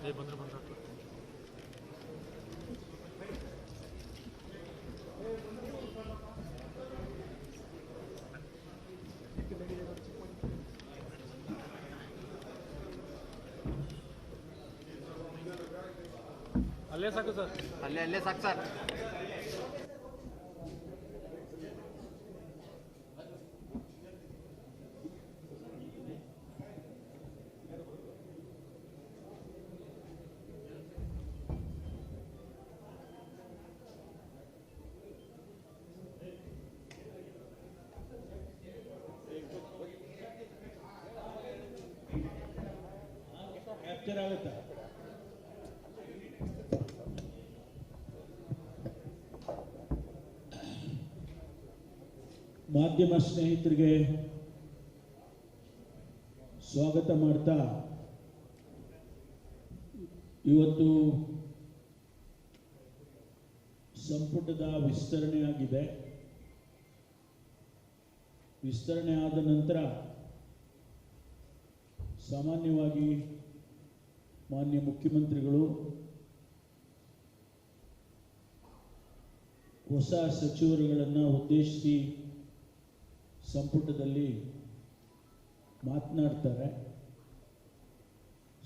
ಅಲ್ಲೇ ಸಾಕು ಸರ್, ಅಲ್ಲೇ ಸಾಕು ಸರ್. ಕ್ಯಾಪ್ಚರ್ ಆಗುತ್ತಾ? ಮಾಧ್ಯಮ ಸ್ನೇಹಿತರಿಗೆ ಸ್ವಾಗತ ಮಾಡ್ತಾ, ಇವತ್ತು ಸಂಪುಟದ ವಿಸ್ತರಣೆ ಆಗಿದೆ. ವಿಸ್ತರಣೆ ಆದ ನಂತರ ಸಾಮಾನ್ಯವಾಗಿ ಮಾನ್ಯ ಮುಖ್ಯಮಂತ್ರಿಗಳು ಹೊಸ ಸಚಿವರುಗಳನ್ನು ಉದ್ದೇಶಿಸಿ ಸಂಪುಟದಲ್ಲಿ ಮಾತನಾಡ್ತಾರೆ.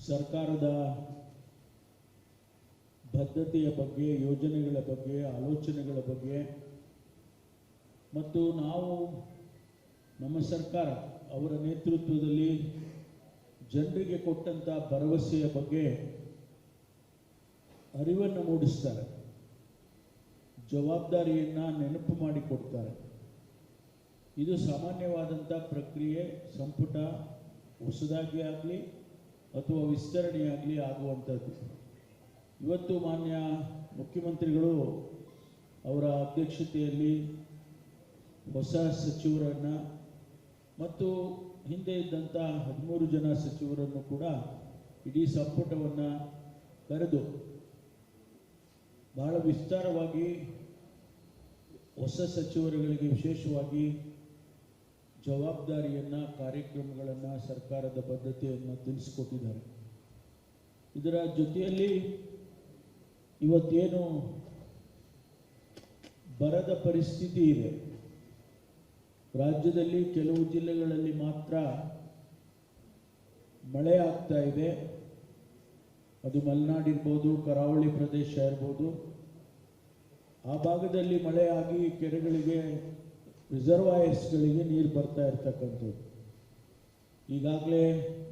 ಸರ್ಕಾರದ ಬದ್ಧತೆಯ ಬಗ್ಗೆ, ಯೋಜನೆಗಳ ಬಗ್ಗೆ, ಆಲೋಚನೆಗಳ ಬಗ್ಗೆ ಮತ್ತು ನಾವು ನಮ್ಮ ಸರ್ಕಾರ ಅವರ ನೇತೃತ್ವದಲ್ಲಿ ಜನರಿಗೆ ಕೊಟ್ಟಂಥ ಭರವಸೆಯ ಬಗ್ಗೆ ಅರಿವನ್ನು ಮೂಡಿಸ್ತಾರೆ, ಜವಾಬ್ದಾರಿಯನ್ನು ನೆನಪು ಮಾಡಿಕೊಡ್ತಾರೆ. ಇದು ಸಾಮಾನ್ಯವಾದಂಥ ಪ್ರಕ್ರಿಯೆ. ಸಂಪುಟ ಹೊಸದಾಗಿ ಆಗಲಿ ಅಥವಾ ವಿಸ್ತರಣೆಯಾಗಲಿ ಆಗುವಂಥದ್ದು. ಇವತ್ತು ಮಾನ್ಯ ಮುಖ್ಯಮಂತ್ರಿಗಳು ಅವರ ಅಧ್ಯಕ್ಷತೆಯಲ್ಲಿ ಹೊಸ ಸಚಿವರನ್ನು ಮತ್ತು ಹಿಂದೆ ಇದ್ದಂಥ 13 ಜನ ಸಚಿವರನ್ನು ಕೂಡ ಇಡೀ ಸಂಪುಟವನ್ನು ಕರೆದು ಬಹಳ ವಿಸ್ತಾರವಾಗಿ ಹೊಸ ಸಚಿವರುಗಳಿಗೆ ವಿಶೇಷವಾಗಿ ಜವಾಬ್ದಾರಿಯನ್ನು, ಕಾರ್ಯಕ್ರಮಗಳನ್ನು, ಸರ್ಕಾರದ ಬದ್ಧತೆಯನ್ನು ತಿಳಿಸಿಕೊಟ್ಟಿದ್ದಾರೆ. ಇದರ ಜೊತೆಯಲ್ಲಿ ಇವತ್ತೇನು ಬರದ ಪರಿಸ್ಥಿತಿ ಇದೆ, ರಾಜ್ಯದಲ್ಲಿ ಕೆಲವು ಜಿಲ್ಲೆಗಳಲ್ಲಿ ಮಾತ್ರ ಮಳೆ ಆಗ್ತಾ ಇದೆ. ಅದು ಮಲೆನಾಡು ಇರ್ಬೋದು, ಕರಾವಳಿ ಪ್ರದೇಶ ಇರ್ಬೋದು. ಆ ಭಾಗದಲ್ಲಿ ಮಳೆ ಆಗಿ ಕೆರೆಗಳಿಗೆ, ರಿಸರ್ವಾಯರ್ಸ್ಗಳಿಗೆ ನೀರು ಬರ್ತಾ ಇರ್ತಕ್ಕಂಥದ್ದು. ಈಗಾಗಲೇ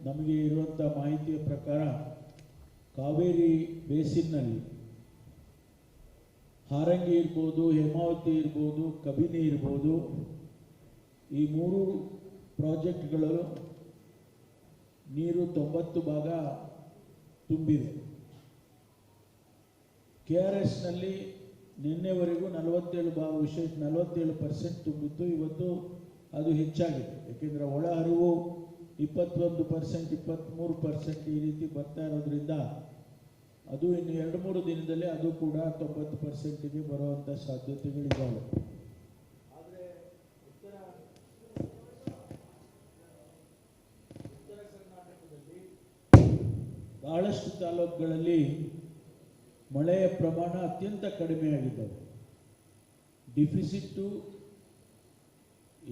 ನಮಗೆ ಇರುವಂಥ ಮಾಹಿತಿಯ ಪ್ರಕಾರ ಕಾವೇರಿ ಬೇಸಿನ್ನಲ್ಲಿ ಹಾರಂಗಿ ಇರ್ಬೋದು, ಹೇಮಾವತಿ ಇರ್ಬೋದು, ಕಬಿನಿ ಇರ್ಬೋದು, ಈ 3 ಪ್ರಾಜೆಕ್ಟ್ಗಳು ನೀರು 90 ಭಾಗ ತುಂಬಿದೆ. KRSನಲ್ಲಿ ನಿನ್ನೆವರೆಗೂ 47% ತುಂಬಿತ್ತು. ಇವತ್ತು ಅದು ಹೆಚ್ಚಾಗಿದೆ. ಏಕೆಂದರೆ ಒಳ ಹರಿವು 21%, 23% ಈ ರೀತಿ ಬರ್ತಾ ಇರೋದ್ರಿಂದ ಅದು ಇನ್ನು 2-3 ದಿನದಲ್ಲಿ ಅದು ಕೂಡ 90%ಗೆ ಬರುವಂಥ ಸಾಧ್ಯತೆಗಳಿದ್ದಾವೆ. ಆದರೆ ಉತ್ತರ ಕರ್ನಾಟಕದಲ್ಲಿ ಬಹಳಷ್ಟು ತಾಲೂಕುಗಳಲ್ಲಿ ಮಳೆಯ ಪ್ರಮಾಣ ಅತ್ಯಂತ ಕಡಿಮೆಯಾಗಿದ್ದಾವೆ. ಡಿಫಿಸಿಟ್ಟು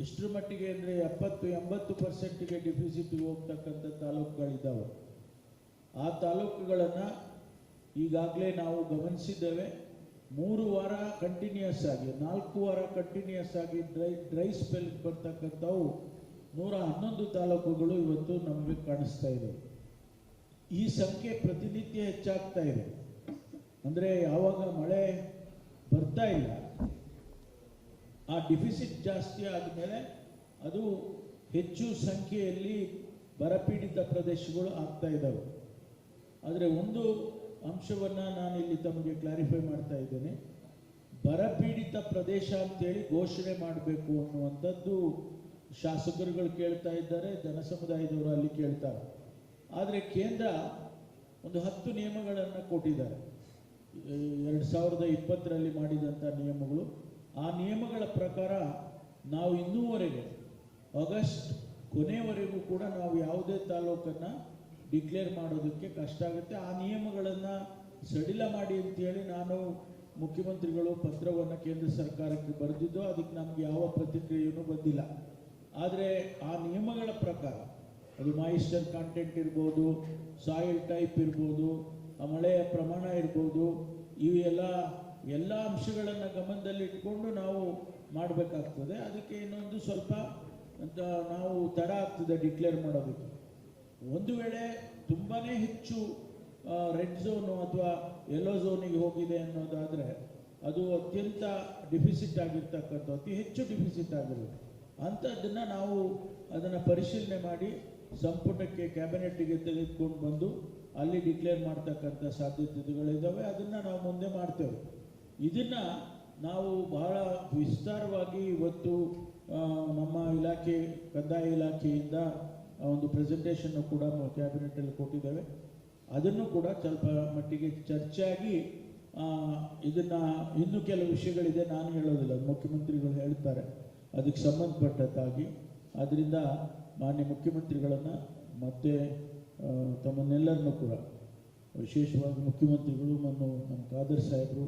ಎಷ್ಟರ ಮಟ್ಟಿಗೆ ಅಂದರೆ 70-80%ಗೆ ಡಿಫಿಸಿಟ್ಗೆ ಹೋಗ್ತಕ್ಕಂಥ ತಾಲೂಕುಗಳಿದ್ದಾವೆ. ಆ ತಾಲೂಕುಗಳನ್ನು ಈಗಾಗಲೇ ನಾವು ಗಮನಿಸಿದ್ದೇವೆ. 3 ವಾರ ಕಂಟಿನ್ಯೂಸ್ ಆಗಿ, 4 ವಾರ ಕಂಟಿನ್ಯೂಸ್ ಆಗಿ ಡ್ರೈ ಸ್ಪೆಲ್ ಬರ್ತಕ್ಕಂಥವು 111 ತಾಲೂಕುಗಳು ಇವತ್ತು ನಮಗೆ ಕಾಣಿಸ್ತಾ ಇದೆ. ಈ ಸಂಖ್ಯೆ ಪ್ರತಿನಿತ್ಯ ಹೆಚ್ಚಾಗ್ತಾ ಇದೆ. ಅಂದರೆ ಯಾವಾಗ ಮಳೆ ಬರ್ತಾ ಇಲ್ಲ, ಆ ಡಿಫಿಸಿಟ್ ಜಾಸ್ತಿ ಆದಮೇಲೆ ಅದು ಹೆಚ್ಚು ಸಂಖ್ಯೆಯಲ್ಲಿ ಬರಪೀಡಿತ ಪ್ರದೇಶಗಳು ಆಗ್ತಾ ಇದ್ದಾವೆ. ಆದರೆ ಒಂದು ಅಂಶವನ್ನು ನಾನು ಇಲ್ಲಿ ತಮಗೆ ಕ್ಲಾರಿಫೈ ಮಾಡ್ತಾ ಇದ್ದೇನೆ. ಬರಪೀಡಿತ ಪ್ರದೇಶ ಅಂತೇಳಿ ಘೋಷಣೆ ಮಾಡಬೇಕು ಅನ್ನುವಂಥದ್ದು ಶಾಸಕರುಗಳು ಕೇಳ್ತಾ ಇದ್ದಾರೆ, ಜನಸಮುದಾಯದವರು ಅಲ್ಲಿ ಕೇಳ್ತಾರೆ. ಆದರೆ ಕೇಂದ್ರ ಒಂದು 10 ನಿಯಮಗಳನ್ನು ಕೊಟ್ಟಿದ್ದಾರೆ. 2020ರಲ್ಲಿ ಮಾಡಿದಂಥ ನಿಯಮಗಳು. ಆ ನಿಯಮಗಳ ಪ್ರಕಾರ ನಾವು ಇನ್ನೂವರೆಗೆ ಆಗಸ್ಟ್ ಕೊನೆಯವರೆಗೂ ಕೂಡ ನಾವು ಯಾವುದೇ ತಾಲೂಕನ್ನು ಡಿಕ್ಲೇರ್ ಮಾಡೋದಕ್ಕೆ ಕಷ್ಟ ಆಗುತ್ತೆ. ಆ ನಿಯಮಗಳನ್ನು ಸಡಿಲ ಮಾಡಿ ಅಂತೇಳಿ ನಾನು ಮುಖ್ಯಮಂತ್ರಿಗಳು ಪತ್ರವನ್ನು ಕೇಂದ್ರ ಸರ್ಕಾರಕ್ಕೆ ಬರೆದಿದ್ದು, ಅದಕ್ಕೆ ನಮಗೆ ಯಾವ ಪ್ರತಿಕ್ರಿಯೆಯೂ ಬಂದಿಲ್ಲ. ಆದರೆ ಆ ನಿಯಮಗಳ ಪ್ರಕಾರ ಅದು ಮಾಯಿಶ್ಚರ್ ಕಾಂಟೆಂಟ್ ಇರ್ಬೋದು, ಸಾಯಿಲ್ ಟೈಪ್ ಇರ್ಬೋದು, ಆ ಮಳೆಯ ಪ್ರಮಾಣ ಇರ್ಬೋದು, ಎಲ್ಲ ಅಂಶಗಳನ್ನು ಗಮನದಲ್ಲಿ ಇಟ್ಕೊಂಡು ನಾವು ಮಾಡಬೇಕಾಗ್ತದೆ. ಅದಕ್ಕೆ ಇನ್ನೊಂದು ಸ್ವಲ್ಪ ಅಂತ ನಾವು ತಡ ಆಗ್ತದೆ ಡಿಕ್ಲೇರ್ ಮಾಡೋದಕ್ಕೆ. ಒಂದು ವೇಳೆ ತುಂಬಾ ಹೆಚ್ಚು ರೆಡ್ ಝೋನು ಅಥವಾ ಯೆಲ್ಲೋ ಝೋನಿಗೆ ಹೋಗಿದೆ ಅನ್ನೋದಾದರೆ ಅದು ಅತ್ಯಂತ ಡಿಫಿಸಿಟ್ ಆಗಿರ್ತಕ್ಕಂಥ, ಅತಿ ಹೆಚ್ಚು ಡಿಫಿಸಿಟ್ ಆಗಿರುತ್ತೆ. ಅಂಥದ್ದನ್ನು ನಾವು ಅದನ್ನು ಪರಿಶೀಲನೆ ಮಾಡಿ ಸಂಪುಟಕ್ಕೆ ಕ್ಯಾಬಿನೆಟ್ಗೆ ತೆಗೆದುಕೊಂಡು ಬಂದು ಅಲ್ಲಿ ಡಿಕ್ಲೇರ್ ಮಾಡ್ತಕ್ಕಂಥ ಸಾಧ್ಯತೆಗಳಿದ್ದಾವೆ. ಅದನ್ನು ನಾವು ಮುಂದೆ ಮಾಡ್ತೇವೆ. ಇದನ್ನು ನಾವು ಬಹಳ ವಿಸ್ತಾರವಾಗಿ ಇವತ್ತು ನಮ್ಮ ಇಲಾಖೆ, ಕಂದಾಯ ಇಲಾಖೆಯಿಂದ ಒಂದು ಪ್ರೆಸೆಂಟೇಷನ್ನು ಕೂಡ ಕ್ಯಾಬಿನೆಟಲ್ಲಿ ಕೊಟ್ಟಿದ್ದೇವೆ. ಅದನ್ನು ಕೂಡ ಸ್ವಲ್ಪ ಮಟ್ಟಿಗೆ ಚರ್ಚೆ ಆಗಿ ಇದನ್ನು ಇನ್ನೂ ಕೆಲವು ವಿಷಯಗಳಿದೆ, ನಾನು ಹೇಳೋದಿಲ್ಲ, ಮುಖ್ಯಮಂತ್ರಿಗಳು ಹೇಳ್ತಾರೆ ಅದಕ್ಕೆ ಸಂಬಂಧಪಟ್ಟದ್ದಾಗಿ. ಆದ್ದರಿಂದ ಮಾನ್ಯ ಮುಖ್ಯಮಂತ್ರಿಗಳನ್ನು ಮತ್ತು ತಮ್ಮನ್ನೆಲ್ಲರನ್ನೂ ಕೂಡ, ವಿಶೇಷವಾಗಿ ಮುಖ್ಯಮಂತ್ರಿಗಳು ನಮ್ಮ ಖಾದರ್ ಸಾಹೇಬರು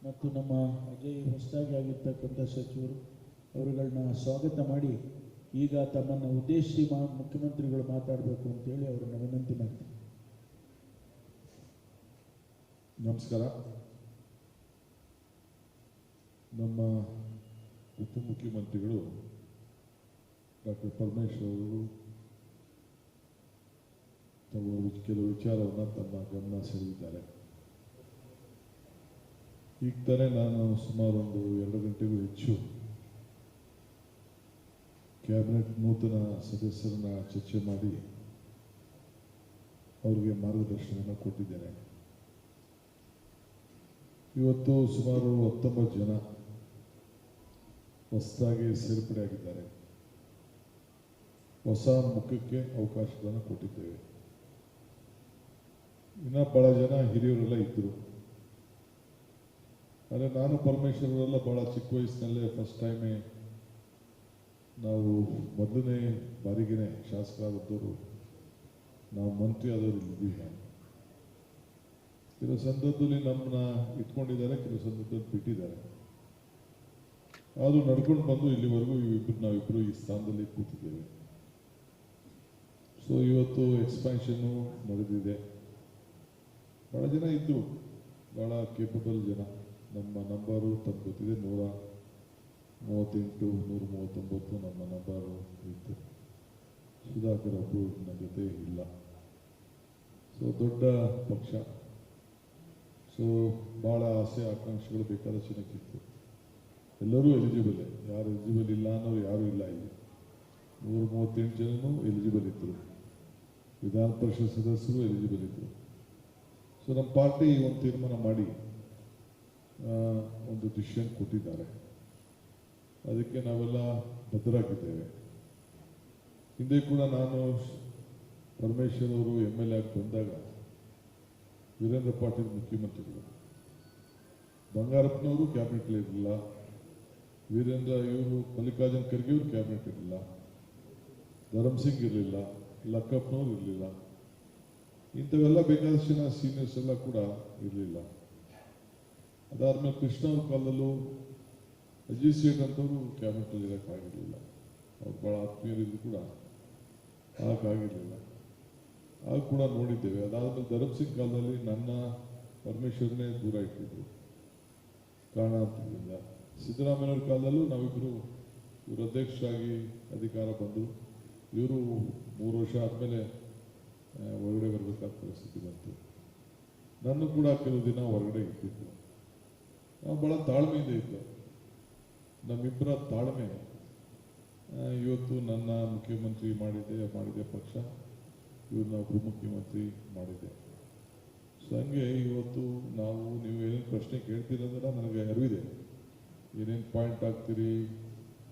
ಮತ್ತು ನಮ್ಮ ಅಜಯ್ ಹೊಸದಾಗಿ ಆಗಿರ್ತಕ್ಕಂಥ ಸಚಿವರು ಅವರುಗಳನ್ನ ಸ್ವಾಗತ ಮಾಡಿ ಈಗ ತಮ್ಮನ್ನು ಉದ್ದೇಶಿಸಿ ಮುಖ್ಯಮಂತ್ರಿಗಳು ಮಾತಾಡಬೇಕು ಅಂತೇಳಿ ಅವರನ್ನು ವಿನಂತಿ ಮಾಡ್ತೀನಿ. ನಮಸ್ಕಾರ. ನಮ್ಮ ಉಪಮುಖ್ಯಮಂತ್ರಿಗಳು ಡಾಕ್ಟರ್ ಪರಮೇಶ್ವರ್ ಅವರು ಕೆಲವು ವಿಚಾರವನ್ನು ತಮ್ಮ ಗಮನ ಸೆಳೆದಿದ್ದಾರೆ. ಈಗ ತಾನೇ ನಾನು ಸುಮಾರು ಒಂದು 2 ಗಂಟೆಗೂ ಹೆಚ್ಚು ಕ್ಯಾಬಿನೆಟ್ ನೂತನ ಸದಸ್ಯರನ್ನ ಚರ್ಚೆ ಮಾಡಿ ಅವರಿಗೆ ಮಾರ್ಗದರ್ಶನವನ್ನು ಕೊಟ್ಟಿದ್ದೇನೆ. ಇವತ್ತು ಸುಮಾರು 19 ಜನ ಹೊಸದಾಗಿ ಸೇರ್ಪಡೆಯಾಗಿದ್ದಾರೆ. ಹೊಸ ಮುಖಕ್ಕೆ ಅವಕಾಶಗಳನ್ನು ಕೊಟ್ಟಿದ್ದೇವೆ. ಇನ್ನು ಬಹಳ ಜನ ಹಿರಿಯರೆಲ್ಲ ಇದ್ದರು. ಆದರೆ ನಾನು ಪರಮೇಶ್ವರರೆಲ್ಲ ಬಹಳ ಚಿಕ್ಕ ವಯಸ್ಸಿನಲ್ಲೇ ಫಸ್ಟ್ ಟೈಮೇ ನಾವು ಮೊದಲನೇ ಬಾರಿಗೇನೆ ಶಾಸಕರಾದವರು, ನಾವು ಮಂತ್ರಿ ಆದವರು ಇದ್ವಿ. ನಾನು ಕೆಲವು ಸಂದರ್ಭದಲ್ಲಿ ನಮ್ಮನ್ನ ಇಟ್ಕೊಂಡಿದ್ದಾರೆ, ಕೆಲವು ಸಂದರ್ಭದಲ್ಲಿ ಬಿಟ್ಟಿದ್ದಾರೆ. ಅದು ನಡ್ಕೊಂಡು ಬಂದು ಇಲ್ಲಿವರೆಗೂ ನಾವಿಬ್ಬರು ಈ ಸ್ಥಾನದಲ್ಲಿ ಕೂತಿದ್ದೇವೆ. ಸೊ ಇವತ್ತು ಎಕ್ಸ್ಪ್ಯಾನ್ಷನ್ನು ನಡೆದಿದೆ. ಬಹಳ ಜನ ಇದ್ದು, ಬಹಳ ಕೇಪಬಲ್ ಜನ. ನಮ್ಮ ನಂಬರು ತಮ್ಮ ಗೊತ್ತಿದೆ, 138, 139 ನಮ್ಮ ನಂಬರು ಇತ್ತು. ಸುಧಾಕರ್ ಒಬ್ಬರು ನನ್ನ ಜೊತೆ ಇಲ್ಲ. ಸೊ ದೊಡ್ಡ ಪಕ್ಷ. ಸೊ ಭಾಳ ಆಸೆ ಆಕಾಂಕ್ಷೆಗಳು ಬೇಕಾದ ಜನಕ್ಕಿತ್ತು. ಎಲ್ಲರೂ ಎಲಿಜಿಬಲ್. ಯಾರು ಎಲಿಜಿಬಲ್ ಇಲ್ಲ ಅನ್ನೋರು ಯಾರೂ ಇಲ್ಲ. ಇಲ್ಲಿ 138 ಜನನೂ ಎಲಿಜಿಬಲ್ ಇದ್ದರು. ವಿಧಾನ ಪರಿಷತ್ ಸದಸ್ಯರು ಎಲಿಜಿಬಲ್ ಇದ್ದರು. ಸೊ ನಮ್ಮ ಪಾರ್ಟಿ ಒಂದು ತೀರ್ಮಾನ ಮಾಡಿ ಒಂದು ಡಿಸಿಷನ್ ಕೊಟ್ಟಿದ್ದಾರೆ. ಅದಕ್ಕೆ ನಾವೆಲ್ಲ ಬದ್ಧರಾಗಿದ್ದೇವೆ. ಹಿಂದೆ ಕೂಡ ನಾನು ಪರಮೇಶ್ವರ್ ಅವರು MLA ಆಗಿ ಬಂದಾಗ ವೀರೇಂದ್ರ ಪಾಟೀಲ್ ಮುಖ್ಯಮಂತ್ರಿಗಳು, ಬಂಗಾರಪ್ಪನವರು ಕ್ಯಾಬಿನೆಟ್ ಇರಲಿಲ್ಲ, ಇವರು ಮಲ್ಲಿಕಾರ್ಜುನ್ ಖರ್ಗೆ ಅವರು ಕ್ಯಾಬಿನೆಟ್ ಇರಲಿಲ್ಲ, ಧರ್ಮಸಿಂಗ್ ಇರಲಿಲ್ಲ, ಲಕ್ಕಪ್ಪನವರು ಇರಲಿಲ್ಲ. ಇಂಥವೆಲ್ಲ ಬೇಕಾದಷ್ಟು ಜನ ಸೀನಿಯರ್ಸ್ ಎಲ್ಲ ಕೂಡ ಇರಲಿಲ್ಲ. ಅದಾದ್ಮೇಲೆ ಕೃಷ್ಣ ಅವ್ರ ಕಾಲದಲ್ಲೂ ಅಜಿತ್ ಸೇಠ್ ಅಂತವರು ಕ್ಯಾಬಿನೆಟಲ್ಲಿ ಇರೋಕ್ಕಾಗಿರಲಿಲ್ಲ. ಅವ್ರು ಭಾಳ ಆತ್ಮೀಯರಿದ್ರು ಕೂಡ ಆಗಕ್ಕಾಗಿರಲಿಲ್ಲ. ಆಗ ಕೂಡ ನೋಡಿದ್ದೇವೆ. ಅದಾದ್ಮೇಲೆ ಧರ್ಮಸಿಂಗ್ ಕಾಲದಲ್ಲಿ ನನ್ನ ಪರಮೇಶ್ವರನೇ ದೂರ ಇಟ್ಟಿದ್ರು ಕಾರಣಾಂತರದಿಂದ. ಸಿದ್ದರಾಮಯ್ಯವ್ರ ಕಾಲದಲ್ಲೂ ನಾವಿಬ್ಬರು ಇವರು ಅಧ್ಯಕ್ಷರಾಗಿ ಅಧಿಕಾರ ಬಂದು ಇವರು 3 ವರ್ಷ ಆದಮೇಲೆ ಹೊರಗಡೆ ಬರಬೇಕಾದ ಪರಿಸ್ಥಿತಿ ಬಂತು. ನನ್ನ ಕೂಡ ಕೆಲವು ದಿನ ಹೊರಗಡೆ ಇಟ್ಟಿತ್ತು. ನಾವು ಭಾಳ ತಾಳ್ಮೆಯಿಂದ ಇದ್ದು, ನಮ್ಮಿಬ್ಬರ ತಾಳ್ಮೆ ಇವತ್ತು ನನ್ನ ಮುಖ್ಯಮಂತ್ರಿ ಮಾಡಿದೆ ಪಕ್ಷ, ಇವ್ರನ್ನ ಉಪಮುಖ್ಯಮಂತ್ರಿ ಮಾಡಿದೆ. ಸೊ ಹಂಗೆ ಇವತ್ತು ನೀವು ಏನೇನು ಪ್ರಶ್ನೆ ಕೇಳ್ತೀರಂದ್ರೆ ನನಗೆ ಅರಿವಿದೆ. ಏನೇನು ಪಾಯಿಂಟ್ ಆಗ್ತೀರಿ,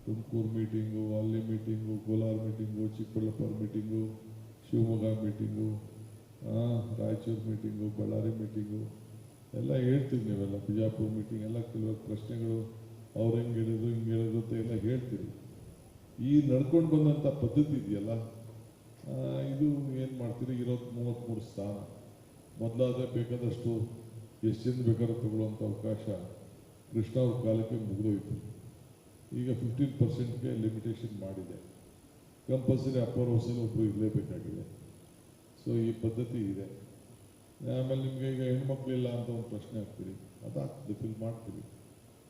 ತುಮಕೂರು ಮೀಟಿಂಗು, ಅಲ್ಲಿ meeting, Kolar meeting, Chikkaballapur meeting, Shivamogga meeting, Raichur meeting, Ballari meeting ಎಲ್ಲ ಹೇಳ್ತೀವಿ. ನೀವೆಲ್ಲ ಬಿಜಾಪುರ ಮೀಟಿಂಗ್ ಎಲ್ಲ ಕೆಲವು ಪ್ರಶ್ನೆಗಳು ಅವ್ರು ಹೆಂಗೆ ಹೇಳಿದ್ರು, ಹಿಂಗೆ ಹೇಳಿದ್ರು ಅಂತ ಎಲ್ಲ ಹೇಳ್ತೀರಿ. ಈ ನಡ್ಕೊಂಡು ಬಂದಂಥ ಪದ್ಧತಿ ಇದೆಯಲ್ಲ, ಇದು ಏನು ಮಾಡ್ತೀರಿ, ಇರೋದು 33 ಸ್ಥಾನ. ಮೊದಲಾದರೆ ಬೇಕಾದಷ್ಟು ಎಷ್ಟು ಜನ ಬೇಕಾದ್ರೂ ತಗೊಳ್ಳುವಂಥ ಅವಕಾಶ ಕೃಷ್ಣ ಅವ್ರ ಕಾಲಕ್ಕೆ ಮುಗಿದೋಯ್ತು. ಈಗ 15%ಗೆ ಲಿಮಿಟೇಷನ್ ಮಾಡಿದೆ. ಕಂಪಲ್ಸರಿ ಅಪ್ಪರ್ ಹೌಸಲ್ಲಿ ಒಬ್ಬರು ಇರಲೇಬೇಕಾಗಿದೆ. ಸೊ ಈ ಪದ್ಧತಿ ಇದೆ. ಆಮೇಲೆ ನಿಮಗೆ ಈಗ ಹೆಣ್ಮಕ್ಳಿಲ್ಲ ಅಂತ ಒಂದು ಪ್ರಶ್ನೆ ಹಾಕ್ತೀರಿ, ಅದಾಗ್ತದೆ, ಫಿಲ್ ಮಾಡ್ತೀವಿ.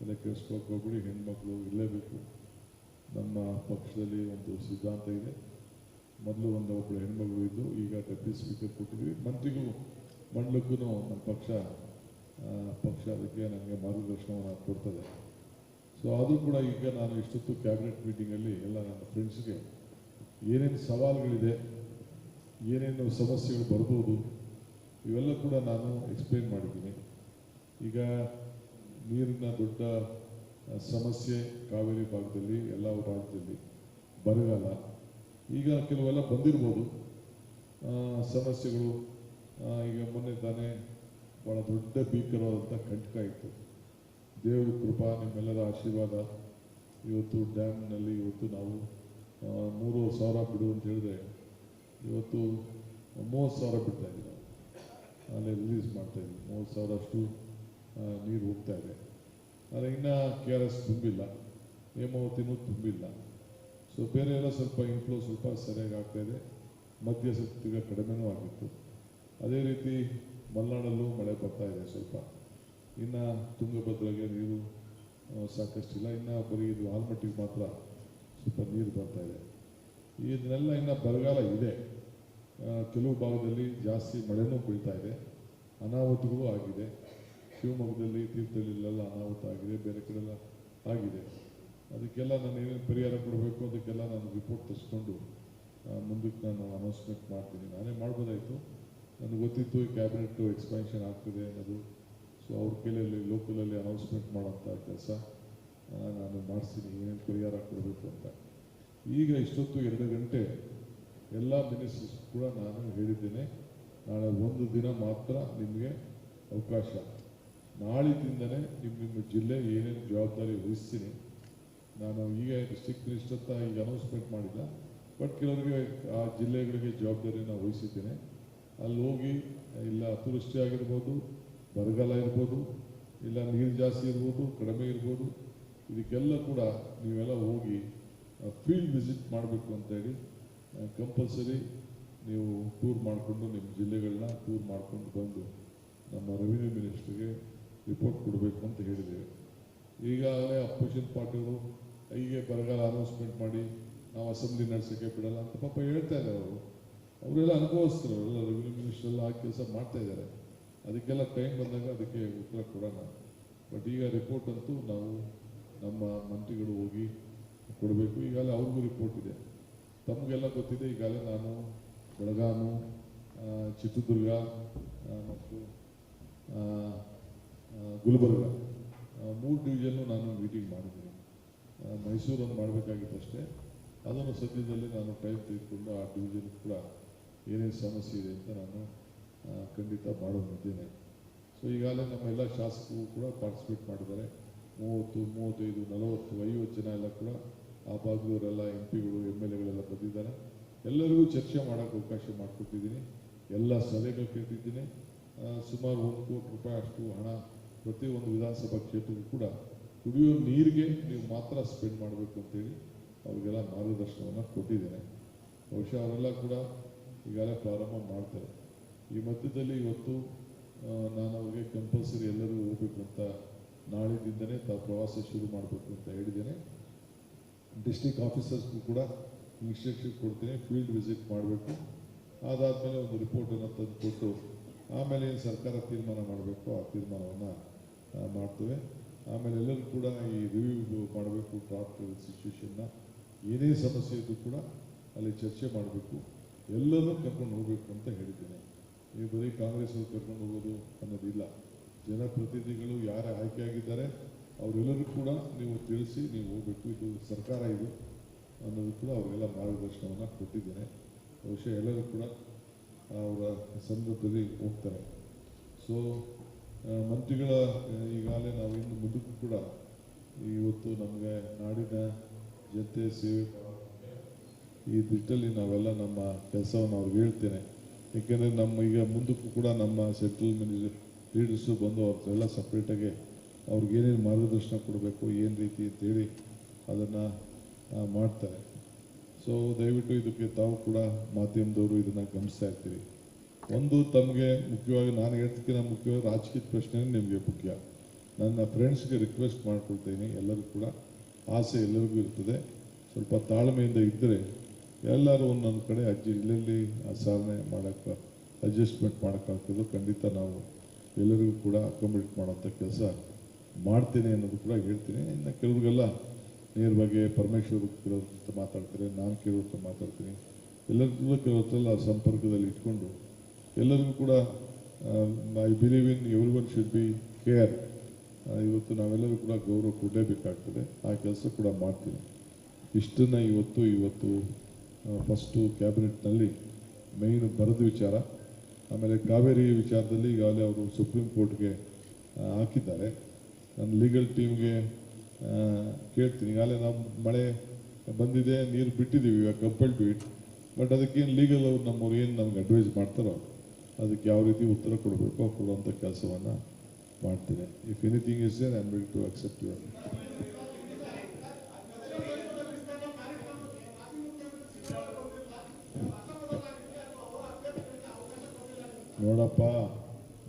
ಎಲ್ಲ ಕೇಳಿಸ್ಕೊಳಕ್ಕೆ ಹೋಗ್ಬಿಡಿ, ಹೆಣ್ಮಕ್ಳು ಇರಲೇಬೇಕು. ನಮ್ಮ ಪಕ್ಷದಲ್ಲಿ ಒಂದು ಸಿದ್ಧಾಂತ ಇದೆ. ಮೊದಲು ಒಬ್ಬಳು ಹೆಣ್ಮಗಳು ಇದ್ದು, ಈಗ ಡೆಪ್ಯೂಟಿ ಸ್ಪೀಕರ್ ಕೊಟ್ಟಿದ್ವಿ. ಮಂತ್ರಿಗಳು ಮಂಡಲಕ್ಕೂ ನಮ್ಮ ಪಕ್ಷ ಅದಕ್ಕೆ ನನಗೆ ಮಾರ್ಗದರ್ಶನವನ್ನು ಕೊಡ್ತದೆ. ಸೊ ಅದು ಕೂಡ ಈಗ ನಾನು ಇಷ್ಟೊತ್ತು ಕ್ಯಾಬಿನೆಟ್ ಮೀಟಿಂಗಲ್ಲಿ ಎಲ್ಲ ನನ್ನ ಫ್ರೆಂಡ್ಸ್ಗೆ ಏನೇನು ಸವಾಲುಗಳಿದೆ, ಏನೇನು ಸಮಸ್ಯೆಗಳು ಬರ್ಬೋದು, ಇವೆಲ್ಲ ಕೂಡ ನಾನು ಎಕ್ಸ್ಪ್ಲೇನ್ ಮಾಡಿದ್ದೀನಿ. ಈಗ ನೀರಿನ ದೊಡ್ಡ ಸಮಸ್ಯೆ ಕಾವೇರಿ ಭಾಗದಲ್ಲಿ, ಎಲ್ಲ ರಾಜ್ಯದಲ್ಲಿ ಬರಗಾಲ. ಈಗ ಕೆಲವೆಲ್ಲ ಬಂದಿರ್ಬೋದು ಸಮಸ್ಯೆಗಳು. ಈಗ ಮೊನ್ನೆ ತಾನೇ ಭಾಳ ದೊಡ್ಡ ಭೀಕರವಾದಂಥ ಕಂಟಕ ಇತ್ತು. ದೇವರ ಕೃಪಾ, ನಿಮ್ಮೆಲ್ಲರ ಆಶೀರ್ವಾದ. ಇವತ್ತು ಡ್ಯಾಮ್ನಲ್ಲಿ ಇವತ್ತು ನಾವು 3,000 ಬಿಡು ಅಂತ ಹೇಳಿದ್ರೆ ಇವತ್ತು 30,000 ಬಿಡ್ತಾ ಇದ್ದೀವಿ. ನಾವು ಅಲ್ಲೇ ರಿಲೀಸ್ ಮಾಡ್ತಾ ಇದ್ದೀವಿ. 30,000 ಅಷ್ಟು ನೀರು ಹೋಗ್ತಾ ಇದೆ. ಆದರೆ ಇನ್ನೂ KRS ತುಂಬಿಲ್ಲ, ಹೇಮಾವತಿನೂ ತುಂಬಿಲ್ಲ. ಸೊ ಬೇರೆ ಎಲ್ಲ ಸ್ವಲ್ಪ ಇನ್ಫ್ಲೋ ಸ್ವಲ್ಪ ಸರಿಯಾಗಿ ಆಗ್ತಾ ಇದೆ. ಮಧ್ಯ ಸ್ವಲ್ಪ ಕಡಿಮೆನೂ ಆಗಿತ್ತು. ಅದೇ ರೀತಿ ಮಲೆನಾಡಲ್ಲೂ ಮಳೆ ಬರ್ತಾ ಇದೆ ಸ್ವಲ್ಪ. ಇನ್ನು ತುಂಗಭದ್ರಾಗೆ ನೀರು ಸಾಕಷ್ಟಿಲ್ಲ. ಇನ್ನು ಬರೀ ಇದು ಆಲ್ಮಟ್ಟಿಗೆ ಮಾತ್ರ ಸ್ವಲ್ಪ ನೀರು ಬರ್ತಾ ಇದೆ. ಇದನ್ನೆಲ್ಲ ಇನ್ನು ಬರಗಾಲ ಇದೆ. ಕೆಲವು ಭಾಗದಲ್ಲಿ ಜಾಸ್ತಿ ಮಳೆನೂ ಬೀಳ್ತಾ ಇದೆ. ಅನಾಹುತಗಳು ಆಗಿದೆ. ಶಿವಮೊಗ್ಗದಲ್ಲಿ, ತೀರ್ಥಹಳ್ಳಿಲೆಲ್ಲ ಅನಾಹುತ ಆಗಿದೆ, ಬೇರೆ ಕಡೆಲ್ಲ ಆಗಿದೆ. ಅದಕ್ಕೆಲ್ಲ ನಾನು ಏನೇನು ಪರಿಹಾರ ಕೊಡಬೇಕು ಅದಕ್ಕೆಲ್ಲ ನಾನು ರಿಪೋರ್ಟ್ ತರಿಸ್ಕೊಂಡು ಮುಂದಕ್ಕೆ ನಾನು ಅನೌನ್ಸ್ಮೆಂಟ್ ಮಾಡ್ತೀನಿ. ನಾನೇ ಮಾಡ್ಬೋದಾಯಿತು, ನನಗೆ ಗೊತ್ತಿತ್ತು ಈ ಕ್ಯಾಬಿನೆಟ್ ಎಕ್ಸ್ಪ್ಯಾನ್ಷನ್ ಆಗ್ತದೆ ಅನ್ನೋದು. ಸೊ ಅವ್ರ ಕೈಯಲ್ಲಿ ಲೋಕಲಲ್ಲಿ ಅನೌನ್ಸ್ಮೆಂಟ್ ಮಾಡೋಂಥ ಕೆಲಸ ನಾನು ಮಾಡಿಸ್ತೀನಿ, ಏನೇನು ಪರಿಹಾರ ಕೊಡಬೇಕು ಅಂತ. ಈಗ ಇಷ್ಟೊತ್ತು 2 ಗಂಟೆ ಎಲ್ಲ ಮಿನಿಸ್ಟರ್ಸ್ ಕೂಡ ನಾನು ಹೇಳಿದ್ದೇನೆ, ನಾಳೆ ಒಂದು ದಿನ ಮಾತ್ರ ನಿಮಗೆ ಅವಕಾಶ. ನಾಳಿದಿಂದಲೇ ನಿಮ್ಮ ಜಿಲ್ಲೆ ಏನೇನು ಜವಾಬ್ದಾರಿ ವಹಿಸ್ತೀನಿ. ನಾನು ಈಗ ಡಿಸ್ಟ್ರಿಕ್ಟ್ ಮಿನಿಸ್ಟರ್ ಅಂತ ಈಗ ಅನೌನ್ಸ್ಮೆಂಟ್ ಮಾಡಿಲ್ಲ, ಬಟ್ ಕೆಲವರಿಗೆ ಆ ಜಿಲ್ಲೆಗಳಿಗೆ ಜವಾಬ್ದಾರಿನ ವಹಿಸಿದ್ದೇನೆ. ಅಲ್ಲಿ ಹೋಗಿ ಇಲ್ಲ ಅತಿವೃಷ್ಟಿ ಆಗಿರ್ಬೋದು, ಬರಗಾಲ ಇರ್ಬೋದು, ಇಲ್ಲ ನೀರು ಜಾಸ್ತಿ ಇರ್ಬೋದು, ಕಡಿಮೆ ಇರ್ಬೋದು, ಇದಕ್ಕೆಲ್ಲ ಕೂಡ ನೀವೆಲ್ಲ ಹೋಗಿ ಫೀಲ್ಡ್ ವಿಸಿಟ್ ಮಾಡಬೇಕು ಅಂತೇಳಿ ಕಂಪಲ್ಸರಿ ನೀವು ಟೂರ್ ಮಾಡಿಕೊಂಡು ನಿಮ್ಮ ಜಿಲ್ಲೆಗಳನ್ನ ಟೂರ್ ಮಾಡಿಕೊಂಡು ಬಂದು ನಮ್ಮ ರೆವಿನ್ಯೂ ಮಿನಿಸ್ಟ್ರಿಗೆ ರಿಪೋರ್ಟ್ ಕೊಡಬೇಕು ಅಂತ ಹೇಳಿದ್ದೇವೆ. ಈಗಾಗಲೇ ಅಪೋಸಿಷನ್ ಪಾರ್ಟಿಗಳು ಹೀಗೆ ಬರಗಾಲ ಅನೌನ್ಸ್ಮೆಂಟ್ ಮಾಡಿ ನಾವು ಅಸೆಂಬ್ಲಿ ನಡೆಸೋಕ್ಕೆ ಬಿಡಲ್ಲ ಅಂತ ಪಾಪ ಹೇಳ್ತಾ ಇದ್ದಾರೆ. ಅವರೆಲ್ಲ ಅನುಭವಿಸ್ತಾರೆ, ಅವರೆಲ್ಲ ರೆವಿನ್ಯೂ ಮಿನಿಸ್ಟರ್ ಎಲ್ಲ ಆ ಕೆಲಸ ಮಾಡ್ತಾ ಇದ್ದಾರೆ. ಅದಕ್ಕೆಲ್ಲ ಟೈಮ್ ಬಂದಾಗ ಅದಕ್ಕೆ ಉತ್ತರ ಕೊಡೋಣ. ಬಟ್ ಈಗ ರಿಪೋರ್ಟ್ ಅಂತೂ ನಾವು ನಮ್ಮ ಮಂತ್ರಿಗಳು ಹೋಗಿ ಕೊಡಬೇಕು. ಈಗಾಗಲೇ ಅವ್ರಿಗೂ ರಿಪೋರ್ಟ್ ಇದೆ, ತಮಗೆಲ್ಲ ಗೊತ್ತಿದೆ. ಈಗಾಗಲೇ ನಾನು ಬೆಳಗಾವಿ, ಚಿತ್ರದುರ್ಗ ಮತ್ತು ಗುಲ್ಬರ್ಗ 3 ಡಿವಿಷನ್ನು ನಾನು ಮೀಟಿಂಗ್ ಮಾಡಿದ್ದೀನಿ. ಮೈಸೂರನ್ನು ಮಾಡಬೇಕಾಗಿತ್ತಷ್ಟೇ. ಅದನ್ನು ಸದ್ಯದಲ್ಲಿ ನಾನು ಟೈಮ್ ತೆಗೆದುಕೊಂಡು ಆ ಡಿವಿಷನ್ ಕೂಡ ಏನೇನು ಸಮಸ್ಯೆ ಇದೆ ಅಂತ ನಾನು ಖಂಡಿತ ಮಾಡೋದಿದ್ದೇನೆ. ಸೊ ಈಗಾಗಲೇ ನಮ್ಮ ಎಲ್ಲ ಶಾಸಕರು ಕೂಡ ಪಾರ್ಟಿಸಿಪೇಟ್ ಮಾಡಿದ್ದಾರೆ. 30, 35, 40, 50 ಜನ ಎಲ್ಲ ಕೂಡ ಆ ಭಾಗದವರೆಲ್ಲ MP ಗಳು MLA ಬಂದಿದ್ದಾರೆ. ಎಲ್ಲರಿಗೂ ಚರ್ಚೆ ಮಾಡೋಕ್ಕೆ ಅವಕಾಶ ಮಾಡಿಕೊಟ್ಟಿದ್ದೀನಿ. ಎಲ್ಲ ಸಲಹೆಗಳು ಕೇಳ್ತಿದ್ದೀನಿ. ಸುಮಾರು 1 ಕೋಟಿ ರೂಪಾಯಿ ಅಷ್ಟು ಹಣ ಪ್ರತಿಯೊಂದು ವಿಧಾನಸಭಾ ಕ್ಷೇತ್ರಕ್ಕೂ ಕೂಡ ಕುಡಿಯೋ ನೀರಿಗೆ ನೀವು ಮಾತ್ರ ಸ್ಪೆಂಡ್ ಮಾಡಬೇಕು ಅಂತೇಳಿ ಅವ್ರಿಗೆಲ್ಲ ಮಾರ್ಗದರ್ಶನವನ್ನು ಕೊಟ್ಟಿದ್ದೇನೆ. ಬಹುಶಃ ಅವರೆಲ್ಲ ಕೂಡ ಈಗಾಗಲೇ ಪ್ರಾರಂಭ ಮಾಡ್ತಾರೆ. ಈ ಮಧ್ಯದಲ್ಲಿ ಇವತ್ತು ನಾನು ಅವ್ರಿಗೆ ಕಂಪಲ್ಸರಿ ಎಲ್ಲರೂ ಹೋಗ್ಬೇಕು ಅಂತ ನಾಳಿನಿಂದಲೇ ಪ್ರವಾಸ ಶುರು ಮಾಡಬೇಕು ಅಂತ ಹೇಳಿದ್ದೇನೆ. ಡಿಸ್ಟ್ರಿಕ್ಟ್ ಆಫೀಸರ್ಸ್ಗೂ ಕೂಡ ಇನ್ಸ್ಟ್ರಕ್ಷನ್ ಕೊಡ್ತೀನಿ, ಫೀಲ್ಡ್ ವಿಸಿಟ್ ಮಾಡಬೇಕು. ಅದಾದಮೇಲೆ ಒಂದು ರಿಪೋರ್ಟನ್ನು ತಂದು ಕೊಟ್ಟು ಆಮೇಲೆ ಏನು ಸರ್ಕಾರ ತೀರ್ಮಾನ ಮಾಡಬೇಕು ಆ ತೀರ್ಮಾನವನ್ನು ಮಾಡ್ತೇವೆ. ಆಮೇಲೆ ಎಲ್ಲರೂ ಕೂಡ ಈ ರಿವ್ಯೂ ಮಾಡಬೇಕು. ಡ್ರಾಫ್ಟ್ ಸಿಚುವೇಶನ್ನ ಏನೇ ಸಮಸ್ಯೆ ಇದ್ದು ಕೂಡ ಅಲ್ಲಿ ಚರ್ಚೆ ಮಾಡಬೇಕು. ಎಲ್ಲರೂ ಕರ್ಕೊಂಡು ಹೋಗಬೇಕು ಅಂತ ಹೇಳಿದ್ದೇನೆ. ನೀವು ಬರೀ ಕಾಂಗ್ರೆಸ್ ಅವರು ಕರ್ಕೊಂಡು ಹೋಗೋದು ಅನ್ನೋದಿಲ್ಲ. ಜನಪ್ರತಿನಿಧಿಗಳು ಯಾರು ಆಯ್ಕೆಯಾಗಿದ್ದಾರೆ ಅವರೆಲ್ಲರೂ ಕೂಡ ನೀವು ತಿಳಿಸಿ ನೀವು ಹೋಗಬೇಕು. ಇದು ಸರ್ಕಾರ ಇದು ಅನ್ನೋದು ಕೂಡ ಅವರಿಗೆಲ್ಲ ಮಾರ್ಗದರ್ಶನವನ್ನು ಕೊಟ್ಟಿದ್ದೇನೆ. ಬಹುಶಃ ಎಲ್ಲರೂ ಕೂಡ ಅವರ ಸಂದರ್ಭದಲ್ಲಿ ಹೋಗ್ತಾರೆ. ಸೊ ಮಂತ್ರಿಗಳ ಈಗಾಗಲೇ ನಾವು ಇನ್ನು ಮುಂದಕ್ಕೂ ಕೂಡ ಇವತ್ತು ನಮಗೆ ನಾಡಿನ ಜನತೆ ಸೇವೆ ಈ ದಿಟ್ಟಲ್ಲಿ ನಾವೆಲ್ಲ ನಮ್ಮ ಕೆಲಸವನ್ನು ಅವ್ರಿಗೆ ಹೇಳ್ತೇನೆ. ಏಕೆಂದರೆ ನಮ್ಮ ಈಗ ಮುಂದಕ್ಕೂ ಕೂಡ ನಮ್ಮ ಸೆಂಟ್ರಲ್ ಲೀಡರ್ಸು ಬಂದು ಅವ್ರನ್ನೆಲ್ಲ ಸಪ್ರೇಟಾಗಿ ಅವ್ರಿಗೆ ಏನೇನು ಮಾರ್ಗದರ್ಶನ ಕೊಡಬೇಕು ಏನು ರೀತಿ ಅಂತೇಳಿ ಅದನ್ನು ಮಾಡ್ತಾರೆ. ಸೊ ದಯವಿಟ್ಟು ಇದಕ್ಕೆ ತಾವು ಕೂಡ ಮಾಧ್ಯಮದವರು ಇದನ್ನು ಗಮನಿಸ್ತಾ ಇರ್ತೀರಿ. ಒಂದು ತಮಗೆ ಮುಖ್ಯವಾಗಿ ನಾನು ಹೇಳ್ತಿಕ್ಕಿಂತ ಮುಖ್ಯವಾಗಿ ರಾಜಕೀಯ ಪ್ರಶ್ನೆ ನಿಮಗೆ ಮುಖ್ಯ. ನನ್ನ ಫ್ರೆಂಡ್ಸ್ಗೆ ರಿಕ್ವೆಸ್ಟ್ ಮಾಡ್ಕೊಳ್ತೀನಿ, ಎಲ್ಲರಿಗೂ ಕೂಡ ಆಸೆ ಎಲ್ಲರಿಗೂ ಇರ್ತದೆ, ಸ್ವಲ್ಪ ತಾಳ್ಮೆಯಿಂದ ಇದ್ದರೆ ಎಲ್ಲರೂ ಒಂದೊಂದು ಕಡೆ ಇಲ್ಲೆಲ್ಲಿ ಸಾಧನೆ ಮಾಡೋಕ್ಕೆ ಅಡ್ಜಸ್ಟ್ಮೆಂಟ್ ಮಾಡೋಕ್ಕಾಗ್ತದೋ ಖಂಡಿತ ನಾವು ಎಲ್ಲರಿಗೂ ಕೂಡ ಅಕೊಮಡೇಟ್ ಮಾಡೋಂಥ ಕೆಲಸ ಮಾಡ್ತೀನಿ ಅನ್ನೋದು ಕೂಡ ಹೇಳ್ತೀನಿ. ಇನ್ನು ಕೆಲವ್ರಿಗೆಲ್ಲ ನೇರವಾಗಿ ಪರಮೇಶ್ವರ್ ಕೆಲವ್ರ ಮಾತಾಡ್ತಾರೆ, ನಾನು ಕೆಲವ್ರ ಮಾತಾಡ್ತೀನಿ, ಎಲ್ಲರಿಗೂ ಕೆಲವತ್ತೆಲ್ಲ ಸಂಪರ್ಕದಲ್ಲಿ ಇಟ್ಕೊಂಡು ಎಲ್ಲರಿಗೂ ಕೂಡ I believe in every one should be care. ಇವತ್ತು ನಾವೆಲ್ಲರೂ ಕೂಡ ಗೌರವ ಕೊಡಲೇಬೇಕಾಗ್ತದೆ, ಆ ಕೆಲಸ ಕೂಡ ಮಾಡ್ತೀನಿ. ಇಷ್ಟನ್ನು ಇವತ್ತು ಫಸ್ಟು ಕ್ಯಾಬಿನೆಟ್ನಲ್ಲಿ ಮೇಯ್ನ್ ಬರೆದ ವಿಚಾರ. ಆಮೇಲೆ ಕಾವೇರಿ ವಿಚಾರದಲ್ಲಿ ಈಗಾಗಲೇ ಅವರು ಸುಪ್ರೀಂ ಕೋರ್ಟ್ಗೆ ಹಾಕಿದ್ದಾರೆ. ನನ್ನ ಲೀಗಲ್ ಟೀಮ್ಗೆ ಕೇಳ್ತೀನಿ, ಈಗಾಗಲೇ ನಾವು ಮಳೆ ಬಂದಿದೆ, ನೀರು ಬಿಟ್ಟಿದ್ದೀವಿ, ಇವಾಗ ಕಂಪಲ್ಡ್ ಟು ಇಟ್. ಬಟ್ ಅದಕ್ಕೇನು ಲೀಗಲ್ ಅವ್ರು ನಮ್ಮವ್ರು ಏನು ನಮ್ಗೆ ಅಡ್ವೈಸ್ ಮಾಡ್ತಾರೋ ಅದಕ್ಕೆ ಯಾವ ರೀತಿ ಉತ್ತರ ಕೊಡಬೇಕೋ ಕೊಡುವಂಥ ಕೆಲಸವನ್ನು ಮಾಡ್ತೀನಿ. If anything is there I am ready to accept your. ನೋಡಪ್ಪ,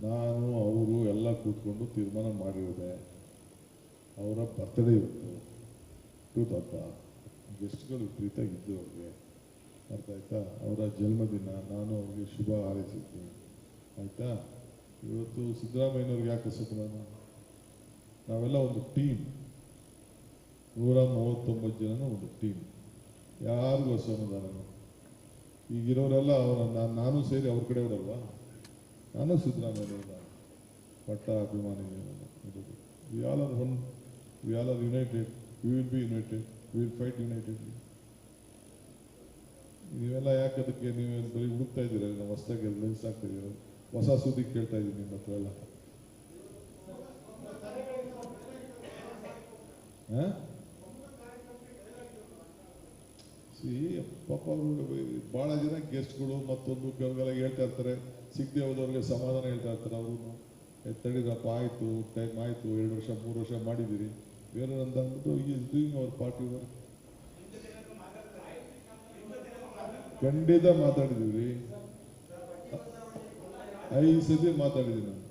ನಾನು ಅವರು ಎಲ್ಲ ಕೂತ್ಕೊಂಡು ತೀರ್ಮಾನ ಮಾಡಿರೋದೆ. ಅವರ ಬರ್ತಡೇ ಇವತ್ತು ಹಬ್ಬ, ಗೆಸ್ಟ್ಗಳು ಪ್ರೀತಿಯಾಗಿದ್ದು ಅವ್ರಿಗೆ, ಅರ್ಥ ಆಯ್ತಾ? ಅವರ ಜನ್ಮದಿನ, ನಾನು ಅವ್ರಿಗೆ ಶುಭ ಹಾರೈಸಿದ್ದೀನಿ, ಆಯಿತಾ? ಇವತ್ತು ಸಿದ್ದರಾಮಯ್ಯನವ್ರಿಗೆ ಯಾಕೆ ಹೆಸರು ನಾನು, ನಾವೆಲ್ಲ ಒಂದು ಟೀಮ್, 139 ಜನನೂ ಒಂದು ಟೀಮ್, ಯಾರಿಗೂ ಅಸಮಾಧಾನ. ಈಗಿರೋರೆಲ್ಲ ನಾನು ಸೇರಿ ಅವ್ರ ಕಡೆಯವರಲ್ವಾ, ನಾನು ಸಿದ್ದರಾಮಯ್ಯ ಪಟ್ಟ ಅಭಿಮಾನಿಗಳು. We all are one, we all are united, we will be united, we will fight unitedly. ನೀವೆಲ್ಲ ಯಾಕೆ ಅದಕ್ಕೆ ನೀವೇನು ಬರೀ ಹುಡುಕ್ತಾ ಇದ್ದೀರ, ನಾವು ಹೊಸದಾಗಿ ಲೆನ್ಸ್ ಆಗ್ತಾ ಇದ್ದೀರ, ಹೊಸ ಸುದ್ದಿ ಕೇಳ್ತಾ ಇದ್ದೀನಿ ನಿಮ್ಮ ಹತ್ರ ಎಲ್ಲ. ಪಾಪ ಅವರು ಭಾಳ ಜನ ಗೆಸ್ಟ್ಗಳು ಮತ್ತೊಂದು ಕೆಲವೆಲ್ಲ ಹೇಳ್ತಾ ಇರ್ತಾರೆ, ಸಿಗದೆ ಹೋದವ್ರಿಗೆ ಸಮಾಧಾನ ಹೇಳ್ತಾ ಇರ್ತಾರೆ. ಅವರು ತಡೀರಪ್ಪ, ಆಯಿತು, ಟೈಮ್ ಆಯಿತು, 2 ವರ್ಷ 3 ವರ್ಷ ಮಾಡಿದ್ದೀರಿ, ಬೇರೆ ಅಂತ ಅಂದ್ಬಿಟ್ಟು is doing hour party work. ಖಂಡಿತ ಮಾತಾಡಿದ್ದೀವಿ, 5 ಸತಿ ಮಾತಾಡಿದ್ದೀನಿ ನಾನು.